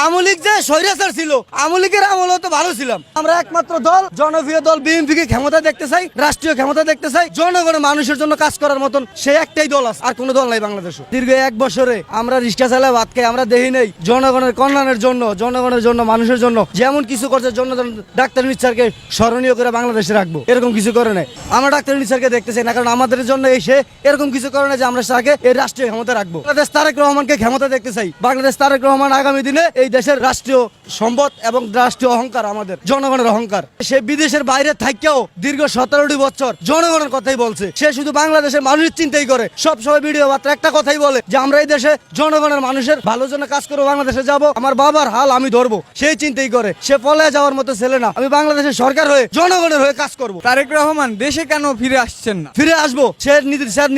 আমলিক যে স্বৈরাচার ছিল, আমলিকের আমলও তো ভালো ছিলাম। আমরা একমাত্র দল, জনপ্রিয় দল বিএনপি কে ক্ষমতা দেখতে চাই, রাষ্ট্রীয় ক্ষমতা দেখতে চাই, জনগণের মানুষের জন্য কাজ করার মতন সে একটাই দল আছে, আর কোনো দল নাই বাংলাদেশে। দীর্ঘ 1 বছরে আমরা রিক্সা চালায় ভাত খাই, আমরা দেখি নেই জনগণের কল্যাণের জন্য, জনগণের জন্য, মানুষের জন্য যেমন কিছু করছে, ডাক্তার ইউনূস স্যারকে স্মরণীয় করে বাংলাদেশে রাখবো, এরকম কিছু করে নাই। আমরা ডাক্তার ইউনূস স্যারকে দেখতে চাই না, কারণ আমাদের জন্য এসে এরকম কিছু করে না যে আমরা তাকে এই রাষ্ট্রীয় ক্ষমতা রাখবো। বাংলাদেশ তারেক রহমানকে ক্ষমতা দেখতে চাই। বাংলাদেশ তারেক রহমান আগামী দিনে এই দেশের রাষ্ট্রীয় সম্পদ এবং রাষ্ট্রীয় অহংকার, আমাদের জনগণের অহংকার। সে বিদেশের বাইরে থাকেও দীর্ঘ 17টি বছর জনগণের কথাই বলছে। সে শুধু বাংলাদেশের মানুষের চিন্তাই করে, সব সময় ভিডিও বার্তা একটা কথাই বলে যে আমরা এই দেশে জনগণের মানুষের ভালোর জন্য কাজ করবো, বাংলাদেশে যাব, আমার বাবার হাল আমি ধরবো, সেই চিন্তাই করে। সে পলায় যাওয়ার মতো ছেলে না। আমি বাংলাদেশের সরকার হয়ে জনগণের হয়ে কাজ করবো। তারেক রহমান দেশে কেন ফিরে আসছেন না? ফিরে আসবো, সে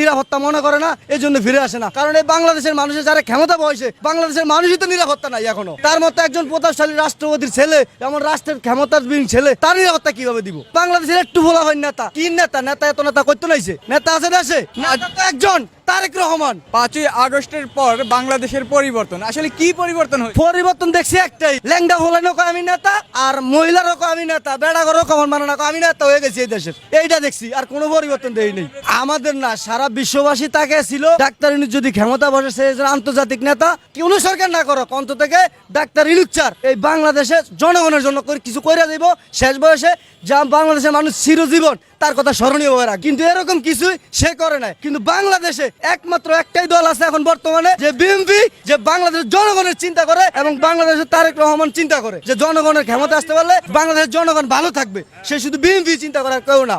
নিরাপত্তা মনে করে না, এই জন্য ফিরে আসে না। কারণ এই বাংলাদেশের মানুষের যারা ক্ষমতা বয়সে, বাংলাদেশের মানুষই তো নিরাপত্তা নাই এখনো। তার মতো একজন প্রতাপশালী রাষ্ট্রপতির ছেলে, এমন রাষ্ট্রের ক্ষমতাধীন ছেলে, তার নিরাপত্তা কিভাবে দিব? বাংলাদেশের একটু বলা হয় নেতা, কি নেতা? নেতা এত নেতা করতে নাইছে, নেতা আছে দেশে, নেতা তো একজন, তারেক রহমান। 5ই আগস্টের পর বাংলাদেশের পরিবর্তন, আসলে কি পরিবর্তন হয়েছে? পরিবর্তন দেখছি একটাই, ল্যাংডা হলেন আমি নেতা, আর মহিলারও আমি নেতা, বেড়াগরও কমন মানে না আমি নেতা হয়ে গেছি এই দেশের, এইটা দেখছি। আর কোনো পরিবর্তন দেই নেই আমাদের, না সারা বিশ্ববাসী তাকে ছিল ডাক্তার ইউনূস যদি ক্ষমতা বসে, সে আন্তর্জাতিক নেতা, কোনো সরকার না করো অন্ত থেকে ডাক্তার ইউনূস স্যার এই বাংলাদেশের জনগণের জন্য কিছু করে দিব শেষ বয়সে, যা বাংলাদেশের মানুষ চিরজীবন তার কথা স্মরণীয় হয়ে রাখ। কিন্তু এরকম কিছুই সে করে নাই। কিন্তু বাংলাদেশে একমাত্র একটাই দল আছে এখন বর্তমানে, যে বিএনপি, যে বাংলাদেশের জনগণের চিন্তা করে এবং বাংলাদেশের তারেক রহমান চিন্তা করে যে জনগণের ক্ষমতা আসতে পারলে বাংলাদেশের জনগণ ভালো থাকবে। সে শুধু বিএনপি চিন্তা করে, কেউ না।